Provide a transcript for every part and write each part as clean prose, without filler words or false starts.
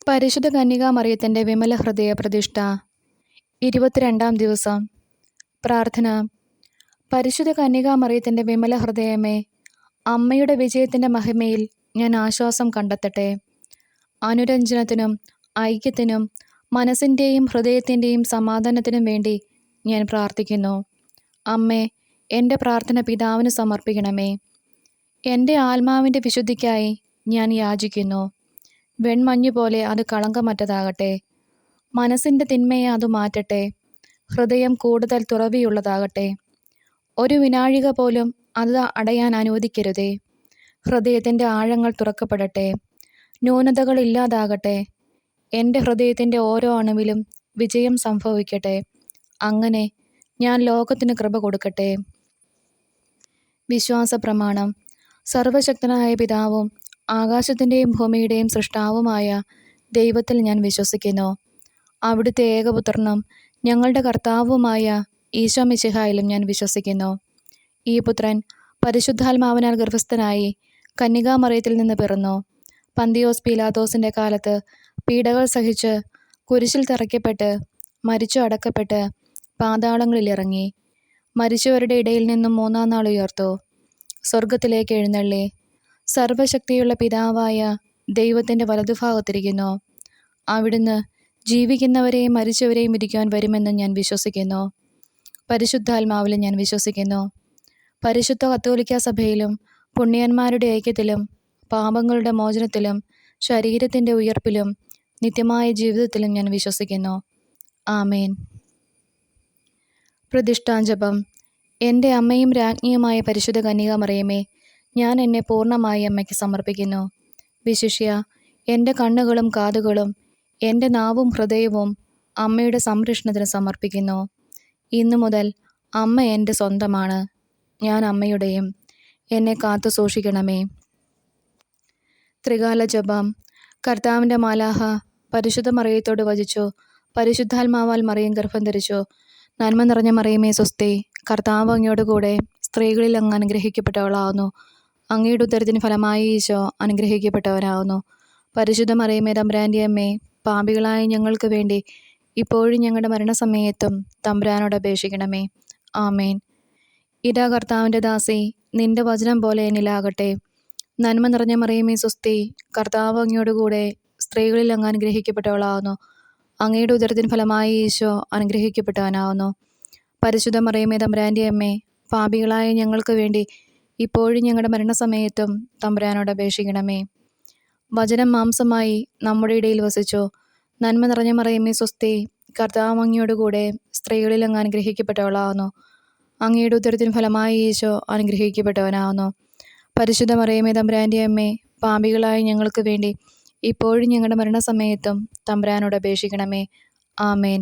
പരിശുദ്ധ കന്യകാമറിയത്തിൻ്റെ വിമല ഹൃദയ പ്രതിഷ്ഠ 22-ാം ദിവസം. പ്രാർത്ഥന. പരിശുദ്ധ കന്യകാമറിയത്തിൻ്റെ വിമല ഹൃദയമേ, അമ്മയുടെ വിജയത്തിൻ്റെ മഹിമയിൽ ഞാൻ ആശ്വാസം കണ്ടെത്തട്ടെ. അനുരഞ്ജനത്തിനും ഐക്യത്തിനും മനസ്സിൻ്റെയും ഹൃദയത്തിൻ്റെയും സമാധാനത്തിനും വേണ്ടി ഞാൻ പ്രാർത്ഥിക്കുന്നു. അമ്മേ, എൻ്റെ പ്രാർത്ഥന പിതാവിന് സമർപ്പിക്കണമേ. എൻ്റെ ആത്മാവിൻ്റെ വിശുദ്ധിക്കായി ഞാൻ യാചിക്കുന്നു. വെൺമഞ്ഞു പോലെ അത് കളങ്കമറ്റതാകട്ടെ. മനസ്സിൻ്റെ തിന്മയെ അത് മാറ്റട്ടെ. ഹൃദയം കൂടുതൽ തുറവിയുള്ളതാകട്ടെ. ഒരു വിനാഴിക പോലും അത് അടയാൻ അനുവദിക്കരുതേ. ഹൃദയത്തിൻ്റെ ആഴങ്ങൾ തുറക്കപ്പെടട്ടെ. ന്യൂനതകൾ ഇല്ലാതാകട്ടെ. എൻ്റെ ഹൃദയത്തിൻ്റെ ഓരോ അണുവിലും വിജയം സംഭവിക്കട്ടെ. അങ്ങനെ ഞാൻ ലോകത്തിന് കൃപ കൊടുക്കട്ടെ. വിശ്വാസ പ്രമാണം. സർവശക്തനായ പിതാവും ആകാശത്തിൻ്റെയും ഭൂമിയുടെയും സൃഷ്ടാവുമായ ദൈവത്തിൽ ഞാൻ വിശ്വസിക്കുന്നു. അവിടുത്തെ ഏകപുത്രനും ഞങ്ങളുടെ കർത്താവുമായ ഈശോ മിശിഹായിലും ഞാൻ വിശ്വസിക്കുന്നു. ഈ പുത്രൻ പരിശുദ്ധാത്മാവിനാൽ ഗർഭസ്ഥനായി കന്യകാമറിയത്തിൽ നിന്ന് പിറന്നു. പന്തിയോസ് പീലാത്തോസിൻ്റെ കാലത്ത് പീഡകൾ സഹിച്ച് കുരിശിൽ തറയ്ക്കപ്പെട്ട് മരിച്ചു അടക്കപ്പെട്ട് പാതാളങ്ങളിൽ ഇറങ്ങി. മരിച്ചവരുടെ ഇടയിൽ നിന്നും 3-ാം നാൾ ഉയർത്തു. സ്വർഗത്തിലേക്ക് എഴുന്നള്ളി സർവശക്തിയുള്ള പിതാവായ ദൈവത്തിൻ്റെ വലതുഭാഗത്തിരിക്കുന്നു. അവിടുന്ന് ജീവിക്കുന്നവരെയും മരിച്ചവരെയും വിധിക്കുവാൻ വരുമെന്ന് ഞാൻ വിശ്വസിക്കുന്നു. പരിശുദ്ധാത്മാവിലും ഞാൻ വിശ്വസിക്കുന്നു. പരിശുദ്ധ കത്തോലിക്കാ സഭയിലും പുണ്യന്മാരുടെ ഐക്യത്തിലും പാപങ്ങളുടെ മോചനത്തിലും ശരീരത്തിൻ്റെ ഉയർപ്പിലും നിത്യമായ ജീവിതത്തിലും ഞാൻ വിശ്വസിക്കുന്നു. ആമേൻ. പ്രതിഷ്ഠാജപം. എൻ്റെ അമ്മയും രാജ്ഞിയുമായ പരിശുദ്ധ കന്യകാമറിയമേ, ഞാൻ എന്നെ പൂർണ്ണമായി അമ്മയ്ക്ക് സമർപ്പിക്കുന്നു. വിശിഷ്യ എൻ്റെ കണ്ണുകളും കാതുകളും എൻ്റെ നാവും ഹൃദയവും അമ്മയുടെ സംരക്ഷണത്തിന് സമർപ്പിക്കുന്നു. ഇന്നു മുതൽ അമ്മ എൻ്റെ സ്വന്തമാണ്, ഞാൻ അമ്മയുടെയും. എന്നെ കാത്തു സൂക്ഷിക്കണമേ. ത്രികാല ജപം. കർത്താവിൻ്റെ മാലാഹ പരിശുദ്ധ മറിയത്തോട് വചിച്ചു. പരിശുദ്ധാത്മാവാൽ മറിയം ഗർഭം ധരിച്ചു. നന്മ നിറഞ്ഞ മറിയമേ സ്വസ്തി, കർത്താവ് അങ്ങയോട് കൂടെ സ്ത്രീകളിൽ അങ്ങ് അനുഗ്രഹിക്കപ്പെട്ടവളാവുന്നു. അങ്ങയുടെ ഉദരത്തിന് ഫലമായി ഈശോ അനുഗ്രഹിക്കപ്പെട്ടവനാവുന്നു. പരിശുദ്ധ മറിയമേ തമ്പുരാൻ്റെ അമ്മേ, പാപികളായ ഞങ്ങൾക്ക് വേണ്ടി ഇപ്പോഴും ഞങ്ങളുടെ മരണസമയത്തും തമ്പുരാനോട് അപേക്ഷിക്കണമേ. ആമേൻ. ഇതാ കർത്താവിൻ്റെ ദാസി, നിന്റെ വചനം പോലെ എന്നിലാകട്ടെ. നന്മ നിറഞ്ഞ മറിയമേ സ്വസ്തി, കർത്താവ് അങ്ങയോട് കൂടെ സ്ത്രീകളിൽ അങ്ങ് അനുഗ്രഹിക്കപ്പെട്ടവളാവുന്നു. അങ്ങയുടെ ഉദരത്തിന് ഫലമായി ഈശോ അനുഗ്രഹിക്കപ്പെട്ടവനാവുന്നു. പരിശുദ്ധ മറിയമേ തമ്പുരാൻ്റെ അമ്മേ, പാപികളായ ഞങ്ങൾക്ക് വേണ്ടി ഇപ്പോഴും ഞങ്ങളുടെ മരണസമയത്തും തമ്പുരാനോട് അപേക്ഷിക്കണമേ. വചനം മാംസമായി നമ്മുടെ ഇടയിൽ വസിച്ചു. നന്മ നിറഞ്ഞ മറിയമേ സ്വസ്തി, കർത്താവ് അങ്ങയോട് കൂടെ സ്ത്രീകളിൽ അങ്ങ് അനുഗ്രഹിക്കപ്പെട്ടവളാവുന്നു. അങ്ങയുടെ ഉദരത്തിന് ഫലമായി ഈശോ അനുഗ്രഹിക്കപ്പെട്ടവനാവുന്നു. പരിശുദ്ധ മറിയമേ തമ്പുരാൻ്റെ അമ്മേ, പാപികളായ ഞങ്ങൾക്ക് വേണ്ടി ഇപ്പോഴും ഞങ്ങളുടെ മരണസമയത്തും തമ്പുരാനോട് അപേക്ഷിക്കണമേ. ആമേൻ.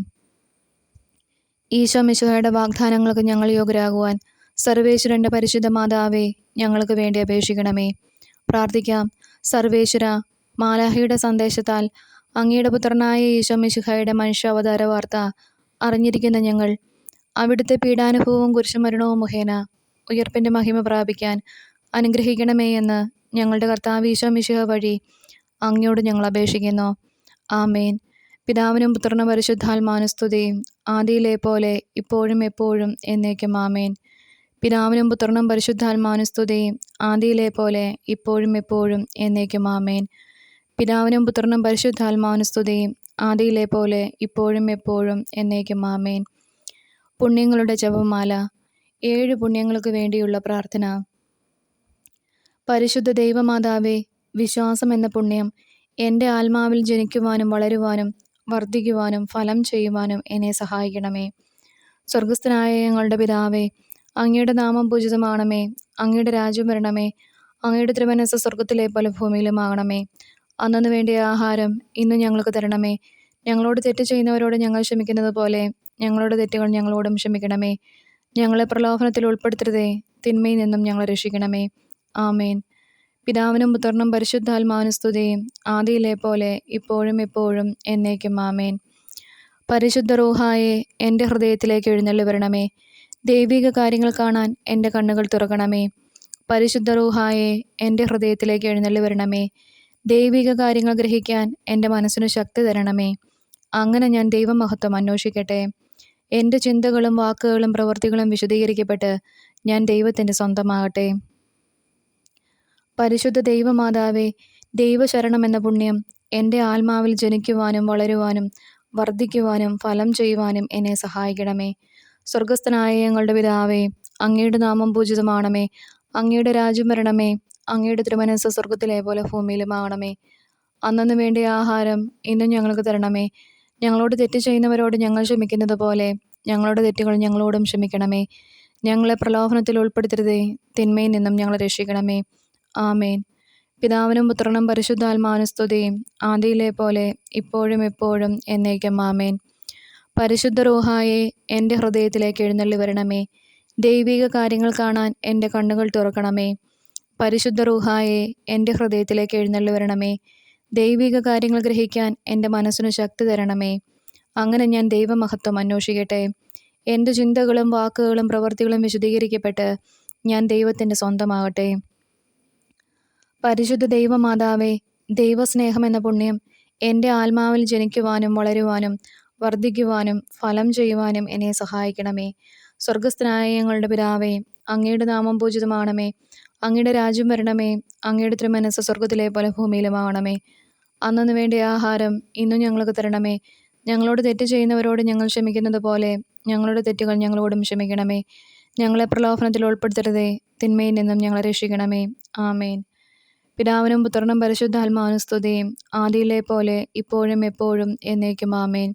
ഈശോ മിശിഹായുടെ വാഗ്ദാനങ്ങൾക്ക് ഞങ്ങൾ യോഗ്യരാകുവാൻ സർവേശ്വരൻ്റെ പരിശുദ്ധ മാതാവേ, ഞങ്ങൾക്ക് വേണ്ടി അപേക്ഷിക്കണമേ. പ്രാർത്ഥിക്കാം. സർവേശ്വര, മാലാഹയുടെ സന്ദേശത്താൽ അങ്ങയുടെ പുത്രനായ ഈശോ മിശിഹായുടെ മനുഷ്യാവതാര വാർത്ത അറിഞ്ഞിരിക്കുന്ന ഞങ്ങൾ അവിടുത്തെ പീഡാനുഭവവും കുരിശുമരണവും മുഖേന ഉയർപ്പിൻ്റെ മഹിമ പ്രാപിക്കാൻ അനുഗ്രഹിക്കണമേ എന്ന് ഞങ്ങളുടെ കർത്താവ് ഈശോ മിശിഹ വഴി അങ്ങയോട് ഞങ്ങൾ അപേക്ഷിക്കുന്നു. ആമേൻ. പിതാവിനും പുത്രനും പരിശുദ്ധാത്മാവിനും സ്തുതി, ആദിയിലെ പോലെ ഇപ്പോഴും എപ്പോഴും എന്നേക്കും. ആമേൻ. പിതാവിനും പുത്രനും പരിശുദ്ധാത്മാവിനും സ്തുതി, ആദിയിലെ പോലെ ഇപ്പോഴും എപ്പോഴും എന്നേക്കും. ആമേൻ. പിതാവിനും പുത്രനും പരിശുദ്ധാത്മാവിനും സ്തുതി, ആദിയിലെ പോലെ ഇപ്പോഴും എപ്പോഴും എന്നേക്കും. ആമേൻ. പുണ്യങ്ങളുടെ ജപമാല. 7 പുണ്യങ്ങൾക്ക് വേണ്ടിയുള്ള പ്രാർത്ഥന. പരിശുദ്ധ ദൈവമാതാവേ, വിശ്വാസം എന്ന പുണ്യം എൻ്റെ ആത്മാവിൽ ജനിക്കുവാനും വളരുവാനും വർദ്ധിക്കുവാനും ഫലം ചെയ്യുവാനും എന്നെ സഹായിക്കണമേ. സ്വർഗസ്ഥനായ ഞങ്ങളുടെ പിതാവേ, അങ്ങയുടെ നാമം പൂജിതമാണമേ. അങ്ങയുടെ രാജ്യം വരണമേ. അങ്ങയുടെ തിരുമനസ്സ് സ്വർഗത്തിലെ പോലെ ഭൂമിയിലുമാകണമേ. അന്നന്ന് വേണ്ടിയ ആഹാരം ഇന്ന് ഞങ്ങൾക്ക് തരണമേ. ഞങ്ങളോട് തെറ്റ് ചെയ്യുന്നവരോട് ഞങ്ങൾ ക്ഷമിക്കുന്നത് പോലെ ഞങ്ങളുടെ തെറ്റുകൾ ഞങ്ങളോടും ക്ഷമിക്കണമേ. ഞങ്ങളെ പ്രലോഭനത്തിൽ ഉൾപ്പെടുത്തരുതേ, തിന്മയിൽ നിന്നും ഞങ്ങളെ രക്ഷിക്കണമേ. ആമേൻ. പിതാവിനും പുത്രനും പരിശുദ്ധാത്മാവിനും സ്തുതി, ആദിയിലെ പോലെ ഇപ്പോഴും എപ്പോഴും എന്നേക്കും. ആമേൻ. പരിശുദ്ധ റൂഹായെ എൻ്റെ ഹൃദയത്തിലേക്ക് എഴുന്നള്ളി വരണമേ. ദൈവിക കാര്യങ്ങൾ കാണാൻ എൻ്റെ കണ്ണുകൾ തുറക്കണമേ. പരിശുദ്ധ റൂഹായെ എൻ്റെ ഹൃദയത്തിലേക്ക് എഴുന്നള്ളി വരണമേ. ദൈവിക കാര്യങ്ങൾ ഗ്രഹിക്കാൻ എൻ്റെ മനസ്സിന് ശക്തി തരണമേ. അങ്ങനെ ഞാൻ ദൈവമഹത്വം അന്വേഷിക്കട്ടെ. എൻ്റെ ചിന്തകളും വാക്കുകളും പ്രവൃത്തികളും വിശദീകരിക്കപ്പെട്ട് ഞാൻ ദൈവത്തിൻ്റെ സ്വന്തമാകട്ടെ. പരിശുദ്ധ ദൈവമാതാവേ, ദൈവശരണം എന്ന പുണ്യം എൻ്റെ ആത്മാവിൽ ജനിക്കുവാനും വളരുവാനും വർദ്ധിക്കുവാനും ഫലം ചെയ്യുവാനും എന്നെ സഹായിക്കണമേ. സ്വർഗസ്ഥനായ ഞങ്ങളുടെ പിതാവേ, അങ്ങയുടെ നാമം പൂജിതമാണമേ. അങ്ങയുടെ രാജ്യം വരണമേ. അങ്ങയുടെ തിരുമനസ്സ് സ്വർഗത്തിലെ പോലെ ഭൂമിയിലുമാകണമേ. അന്നന്ന് വേണ്ടിയ ആഹാരം ഇന്നും ഞങ്ങൾക്ക് തരണമേ. ഞങ്ങളോട് തെറ്റ് ചെയ്യുന്നവരോട് ഞങ്ങൾ ക്ഷമിക്കുന്നത് പോലെ ഞങ്ങളുടെ തെറ്റുകൾ ഞങ്ങളോടും ക്ഷമിക്കണമേ. ഞങ്ങളെ പ്രലോഭനത്തിൽ ഉൾപ്പെടുത്തരുതേ, തിന്മയിൽ നിന്നും ഞങ്ങളെ രക്ഷിക്കണമേ. ആമേൻ. പിതാവിനും പുത്രനും പരിശുദ്ധാത്മാവിനും സ്തുതിയും, ആദിയിലെ പോലെ ഇപ്പോഴും എപ്പോഴും എന്നേക്കും. ആമേൻ. പരിശുദ്ധ റൂഹായെ എൻ്റെ ഹൃദയത്തിലേക്ക് എഴുന്നള്ളി വരണമേ. ദൈവിക കാര്യങ്ങൾ കാണാൻ എൻ്റെ കണ്ണുകൾ തുറക്കണമേ. പരിശുദ്ധ റൂഹായെ എൻ്റെ ഹൃദയത്തിലേക്ക് എഴുന്നള്ളി വരണമേ. ദൈവിക കാര്യങ്ങൾ ഗ്രഹിക്കാൻ എൻ്റെ മനസ്സിന് ശക്തി തരണമേ. അങ്ങനെ ഞാൻ ദൈവമഹത്വം അന്വേഷിക്കട്ടെ. എൻ്റെ ചിന്തകളും വാക്കുകളും പ്രവൃത്തികളും വിശദീകരിക്കപ്പെട്ട് ഞാൻ ദൈവത്തിൻ്റെ സ്വന്തമാകട്ടെ. പരിശുദ്ധ ദൈവമാതാവേ, ദൈവസ്നേഹം എന്ന പുണ്യം എൻ്റെ ആത്മാവിൽ ജനിക്കുവാനും വളരുവാനും വർദ്ധിക്കുവാനും ഫലം ചെയ്യുവാനും എന്നെ സഹായിക്കണമേ. സ്വർഗസ്ഥനായ ഞങ്ങളുടെ പിതാവേ, അങ്ങയുടെ നാമം പൂജിതമാണമേ. അങ്ങയുടെ രാജ്യം വരണമേ. അങ്ങയുടെ തിരുമനസ്സ് സ്വർഗത്തിലെ പോലെ ഭൂമിയിലുമാകണമേ. അന്നന്ന് വേണ്ടിയ ആഹാരം ഇന്നും ഞങ്ങൾക്ക് തരണമേ. ഞങ്ങളോട് തെറ്റ് ചെയ്യുന്നവരോട് ഞങ്ങൾ ക്ഷമിക്കുന്നത് പോലെ ഞങ്ങളുടെ തെറ്റുകൾ ഞങ്ങളോടും ക്ഷമിക്കണമേ. ഞങ്ങളെ പ്രലോഭനത്തിൽ ഉൾപ്പെടുത്തരുതേ, തിന്മയിൽ നിന്നും ഞങ്ങളെ രക്ഷിക്കണമേ. ആമേൻ. പിതാവിനും പുത്രനും പരിശുദ്ധാത്മാവിനും സ്തുതിയും, ആദിയിലെ പോലെ ഇപ്പോഴും എപ്പോഴും എന്നേക്കും. ആമേൻ.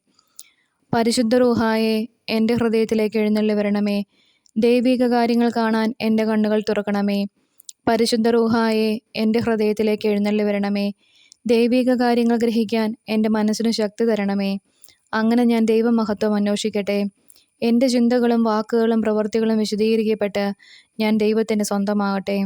പരിശുദ്ധ റൂഹായെ എൻ്റെ ഹൃദയത്തിലേക്ക് എഴുന്നള്ളി വരണമേ. ദൈവിക കാര്യങ്ങൾ കാണാൻ എൻ്റെ കണ്ണുകൾ തുറക്കണമേ. പരിശുദ്ധ റൂഹായെ എൻ്റെ ഹൃദയത്തിലേക്ക് എഴുന്നള്ളി വരണമേ. ദൈവിക കാര്യങ്ങൾ ഗ്രഹിക്കാൻ എൻ്റെ മനസ്സിന് ശക്തി തരണമേ. അങ്ങനെ ഞാൻ ദൈവമഹത്വം അന്വേഷിക്കട്ടെ. എൻ്റെ ചിന്തകളും വാക്കുകളും പ്രവൃത്തികളും വിശദീകരിക്കപ്പെട്ട് ഞാൻ ദൈവത്തിൻ്റെ സ്വന്തമാകട്ടെ.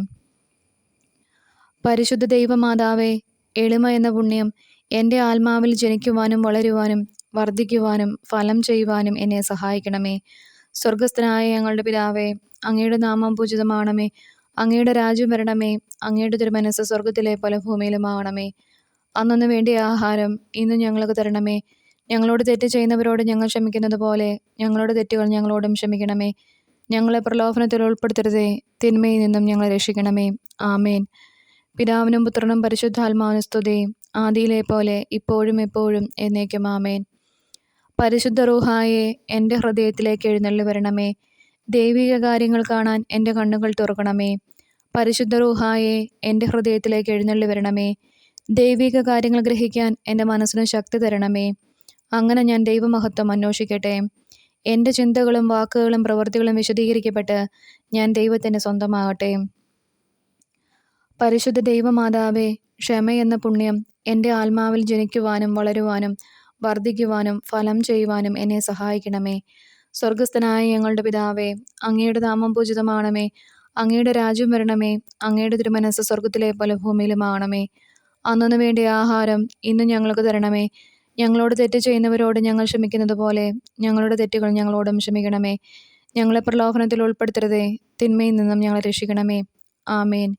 പരിശുദ്ധ ദൈവമാതാവേ, എളിമ എന്ന പുണ്യം എൻ്റെ ആത്മാവിൽ ജനിക്കുവാനും വളരുവാനും വർദ്ധിക്കുവാനും ഫലം ചെയ്യുവാനും എന്നെ സഹായിക്കണമേ. സ്വർഗസ്ഥനായ ഞങ്ങളുടെ പിതാവേ, അങ്ങയുടെ നാമം പൂജിതമാണമേ. അങ്ങയുടെ രാജ്യം വരണമേ. അങ്ങയുടെ തിരുമനസ്സ് സ്വർഗത്തിലെ പോലെ ഭൂമിയിലുമാകണമേ. അന്നന്ന് വേണ്ടിയ ആഹാരം ഇന്നും ഞങ്ങൾക്ക് തരണമേ. ഞങ്ങളോട് തെറ്റ് ചെയ്യുന്നവരോട് ഞങ്ങൾ ക്ഷമിക്കുന്നത് പോലെ ഞങ്ങളുടെ തെറ്റുകൾ ഞങ്ങളോടും ക്ഷമിക്കണമേ. ഞങ്ങളെ പ്രലോഭനത്തിൽ ഉൾപ്പെടുത്തരുതേ, തിന്മയിൽ നിന്നും ഞങ്ങളെ രക്ഷിക്കണമേ. ആമേൻ. പിതാവിനും പുത്രനും പരിശുദ്ധാത്മാവിനും സ്തുതി, ആദിയിലെ പോലെ ഇപ്പോഴും എപ്പോഴും എന്നേക്കും. ആമേൻ. പരിശുദ്ധ റൂഹായെ എൻ്റെ ഹൃദയത്തിലേക്ക് എഴുന്നള്ളി വരണമേ. ദൈവിക കാര്യങ്ങൾ കാണാൻ എൻ്റെ കണ്ണുകൾ തുറക്കണമേ. പരിശുദ്ധ റൂഹായെ എൻ്റെ ഹൃദയത്തിലേക്ക് എഴുന്നള്ളി വരണമേ. ദൈവിക കാര്യങ്ങൾ ഗ്രഹിക്കാൻ എൻ്റെ മനസ്സിന് ശക്തി തരണമേ. അങ്ങനെ ഞാൻ ദൈവമഹത്വം അന്വേഷിക്കട്ടെ. എൻ്റെ ചിന്തകളും വാക്കുകളും പ്രവൃത്തികളും വിശദീകരിക്കപ്പെട്ട് ഞാൻ ദൈവത്തിൻ്റെ സ്വന്തമാകട്ടെ. പരിശുദ്ധ ദൈവമാതാവേ, ക്ഷമയെന്ന പുണ്യം എൻ്റെ ആത്മാവിൽ ജനിക്കുവാനും വളരുവാനും വർദ്ധിക്കുവാനും ഫലം ചെയ്യുവാനും എന്നെ സഹായിക്കണമേ. സ്വർഗസ്ഥനായ ഞങ്ങളുടെ പിതാവേ, അങ്ങയുടെ നാമം പൂജിതമാണമേ. അങ്ങയുടെ രാജ്യം വരണമേ. അങ്ങയുടെ തിരുമനസ്സ് സ്വർഗത്തിലെ പോലെ ഭൂമിയിലുമാകണമേ. അന്നന്ന് വേണ്ടിയ ആഹാരം ഇന്നും ഞങ്ങൾക്ക് തരണമേ. ഞങ്ങളോട് തെറ്റ് ചെയ്യുന്നവരോട് ഞങ്ങൾ ക്ഷമിക്കുന്നത് പോലെ ഞങ്ങളുടെ തെറ്റുകൾ ഞങ്ങളോടും ക്ഷമിക്കണമേ. ഞങ്ങളെ പ്രലോഭനത്തിൽ ഉൾപ്പെടുത്തരുതേ, തിന്മയിൽ നിന്നും ഞങ്ങളെ രക്ഷിക്കണമേ. ആമേൻ.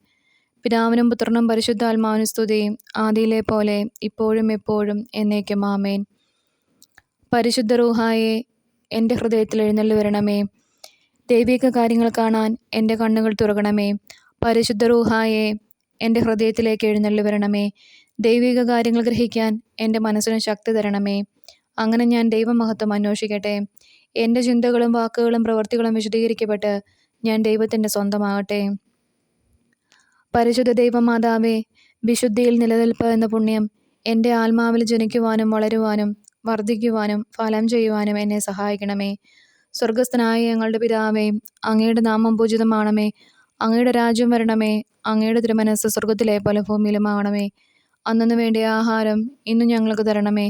പിതാവിനും പുത്രനും പരിശുദ്ധാത്മാവിനും സ്തുതി, ആദിയിലെ പോലെ ഇപ്പോഴും എപ്പോഴും എന്നേക്കും. ആമേൻ. പരിശുദ്ധ റൂഹായെ എൻ്റെ ഹൃദയത്തിൽ എഴുന്നള്ളി വരണമേ. ദൈവിക കാര്യങ്ങൾ കാണാൻ എൻ്റെ കണ്ണുകൾ തുറക്കണമേ. പരിശുദ്ധ റൂഹായെ എൻ്റെ ഹൃദയത്തിലേക്ക് എഴുന്നള്ളി വരണമേ. ദൈവിക കാര്യങ്ങൾ ഗ്രഹിക്കാൻ എൻ്റെ മനസ്സിന് ശക്തി തരണമേ. അങ്ങനെ ഞാൻ ദൈവമഹത്വം അന്വേഷിക്കട്ടെ. എൻ്റെ ചിന്തകളും വാക്കുകളും പ്രവൃത്തികളും വിശദീകരിക്കപ്പെട്ട് ഞാൻ ദൈവത്തിൻ്റെ സ്വന്തമാകട്ടെ. പരിശുദ്ധ ദൈവമാതാവേ, വിശുദ്ധിയിൽ നിലനിൽപ്പ് എന്ന പുണ്യം എൻ്റെ ആത്മാവിൽ ജനിക്കുവാനും വളരുവാനും വർദ്ധിക്കുവാനും ഫലം ചെയ്യുവാനും എന്നെ സഹായിക്കണമേ. സ്വർഗസ്ഥനായ ഞങ്ങളുടെ പിതാവേ, അങ്ങയുടെ നാമം പൂജിതമാണമേ. അങ്ങയുടെ രാജ്യം വരണമേ. അങ്ങയുടെ തിരുമനസ്സ് സ്വർഗത്തിലെ പോലെ ഭൂമിയിലുമാകണമേ. അന്നന്ന് വേണ്ടിയ ആഹാരം ഇന്നും ഞങ്ങൾക്ക് തരണമേ.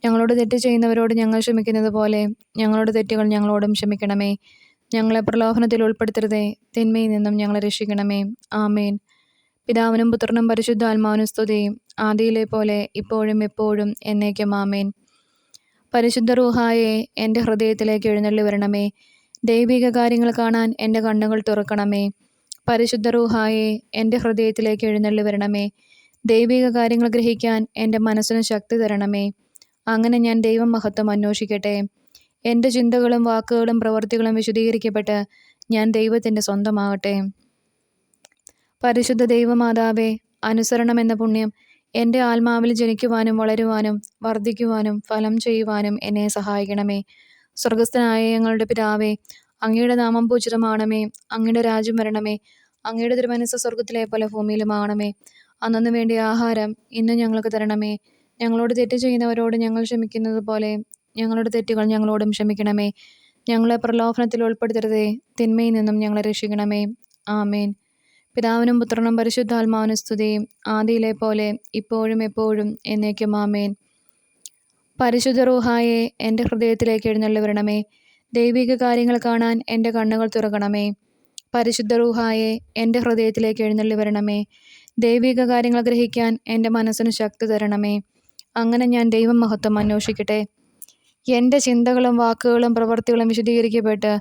ഞങ്ങളോട് തെറ്റ് ചെയ്യുന്നവരോട് ഞങ്ങൾ ക്ഷമിക്കുന്നത് പോലെ ഞങ്ങളുടെ തെറ്റുകൾ ഞങ്ങളോടും ക്ഷമിക്കണമേ. ഞങ്ങളെ പ്രലോഭനത്തിൽ ഉൾപ്പെടുത്തരുതേ, തിന്മയിൽ നിന്നും ഞങ്ങളെ രക്ഷിക്കണമേ. ആമേൻ. പിതാവിനും പുത്രനും പരിശുദ്ധാത്മാവിനും സ്തുതി, ആദിയിലെ പോലെ ഇപ്പോഴും എപ്പോഴും എന്നേക്കും. ആമേൻ. പരിശുദ്ധ റൂഹായെ എൻ്റെ ഹൃദയത്തിലേക്ക് എഴുന്നള്ളി വരണമേ. ദൈവിക കാര്യങ്ങൾ കാണാൻ എൻ്റെ കണ്ണുകൾ തുറക്കണമേ. പരിശുദ്ധ റൂഹായെ എൻ്റെ ഹൃദയത്തിലേക്ക് എഴുന്നള്ളി വരണമേ. ദൈവിക കാര്യങ്ങൾ ഗ്രഹിക്കാൻ എൻ്റെ മനസ്സിന് ശക്തി തരണമേ. അങ്ങനെ ഞാൻ ദൈവമഹത്വം അന്വേഷിക്കട്ടെ. എൻ്റെ ചിന്തകളും വാക്കുകളും പ്രവൃത്തികളും വിശദീകരിക്കപ്പെട്ട് ഞാൻ ദൈവത്തിൻ്റെ സ്വന്തമാകട്ടെ. പരിശുദ്ധ ദൈവമാതാവേ, അനുസരണം എന്ന പുണ്യം എൻ്റെ ആത്മാവിൽ ജനിക്കുവാനും വളരുവാനും വർദ്ധിക്കുവാനും ഫലം ചെയ്യുവാനും എന്നെ സഹായിക്കണമേ. സ്വർഗസ്ഥനായ ഞങ്ങളുടെ പിതാവേ, അങ്ങയുടെ നാമം പൂജിതമാണമേ. അങ്ങയുടെ രാജ്യം വരണമേ. അങ്ങയുടെ തിരുമനസ്സ് സ്വർഗത്തിലെ പോലെ ഭൂമിയിലുമാകണമേ. അന്നു വേണ്ടിയ ആഹാരം ഇന്ന് ഞങ്ങൾക്ക് തരണമേ. ഞങ്ങളോട് തെറ്റ് ചെയ്യുന്നവരോട് ഞങ്ങൾ ക്ഷമിക്കുന്നത് പോലെ ഞങ്ങളുടെ തെറ്റുകൾ ഞങ്ങളോടും ക്ഷമിക്കണമേ. ഞങ്ങളെ പ്രലോഭനത്തിൽ ഉൾപ്പെടുത്തരുതേ, തിന്മയിൽ നിന്നും ഞങ്ങളെ രക്ഷിക്കണമേ. ആമേൻ. പിതാവിനും പുത്രനും പരിശുദ്ധാത്മാവിനും സ്തുതി, ആദിയിലെ പോലെ ഇപ്പോഴും എപ്പോഴും എന്നേക്കും. ആമേൻ. പരിശുദ്ധ റൂഹായെ എൻ്റെ ഹൃദയത്തിലേക്ക് എഴുന്നള്ളി വരണമേ. ദൈവിക കാര്യങ്ങൾ കാണാൻ എൻ്റെ കണ്ണുകൾ തുറക്കണമേ. പരിശുദ്ധ റൂഹായെ എൻ്റെ ഹൃദയത്തിലേക്ക് എഴുന്നള്ളി വരണമേ. ദൈവിക കാര്യങ്ങൾ ഗ്രഹിക്കാൻ എൻ്റെ മനസ്സിന് ശക്തി തരണമേ. അങ്ങനെ ഞാൻ ദൈവമഹത്വം അന്വേഷിക്കട്ടെ. എൻ്റെ ചിന്തകളും വാക്കുകളും പ്രവൃത്തികളും വിശദീകരിക്കപ്പെട്ട്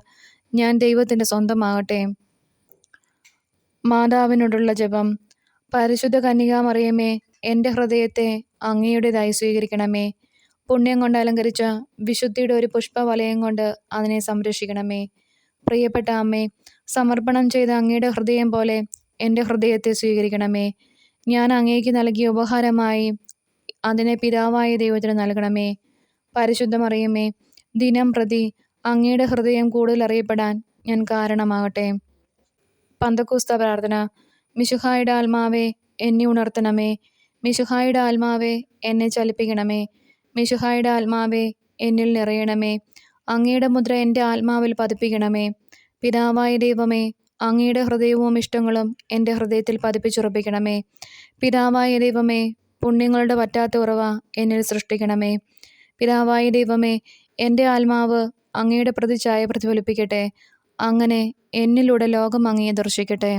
ഞാൻ ദൈവത്തിൻ്റെ സ്വന്തമാകട്ടെ. മാതാവിനോടുള്ള ജപം. പരിശുദ്ധ കന്യകാമറിയമേ, എൻ്റെ ഹൃദയത്തെ അങ്ങയുടേതായി സ്വീകരിക്കണമേ. പുണ്യം കൊണ്ട് അലങ്കരിച്ച വിശുദ്ധിയുടെ ഒരു പുഷ്പവലയം കൊണ്ട് അതിനെ സംരക്ഷിക്കണമേ. പ്രിയപ്പെട്ട അമ്മേ, സമർപ്പണം ചെയ്ത അങ്ങയുടെ ഹൃദയം പോലെ എൻ്റെ ഹൃദയത്തെ സ്വീകരിക്കണമേ. ഞാൻ അങ്ങേക്ക് നൽകിയ ഉപഹാരമായി അതിനെ പിതാവായ ദൈവത്തിന് നൽകണമേ. പരിശുദ്ധ മറിയമേ, ദിനം പ്രതി അങ്ങയുടെ ഹൃദയം കൂടുതൽ അറിയപ്പെടാൻ ഞാൻ കാരണമാകട്ടെ. പന്തക്കുസ്ത പ്രാർത്ഥന. മിശിഹായുടെ ആത്മാവേ, എന്നെ ഉണർത്തണമേ. മിശിഹായുടെ ആത്മാവേ, എന്നെ ചലിപ്പിക്കണമേ. മിശിഹായുടെ ആത്മാവേ, എന്നിൽ നിറയണമേ. അങ്ങയുടെ മുദ്ര എൻ്റെ ആത്മാവിൽ പതിപ്പിക്കണമേ. പിതാവായ ദൈവമേ, അങ്ങയുടെ ഹൃദയവും ഇഷ്ടങ്ങളും എൻ്റെ ഹൃദയത്തിൽ പതിപ്പിച്ചുറപ്പിക്കണമേ. പിതാവായ ദൈവമേ, പുണ്യങ്ങളുടെ പറ്റാത്ത ഉറവ എന്നിൽ സൃഷ്ടിക്കണമേ. പിതാവായ ദൈവമേ, എൻ്റെ ആത്മാവ് അങ്ങയുടെ പ്രതിച്ഛായ പ്രതിഫലിപ്പിക്കട്ടെ. അങ്ങനെ എന്നിലൂടെ ലോകം അങ്ങയെ ദർശിക്കട്ടെ.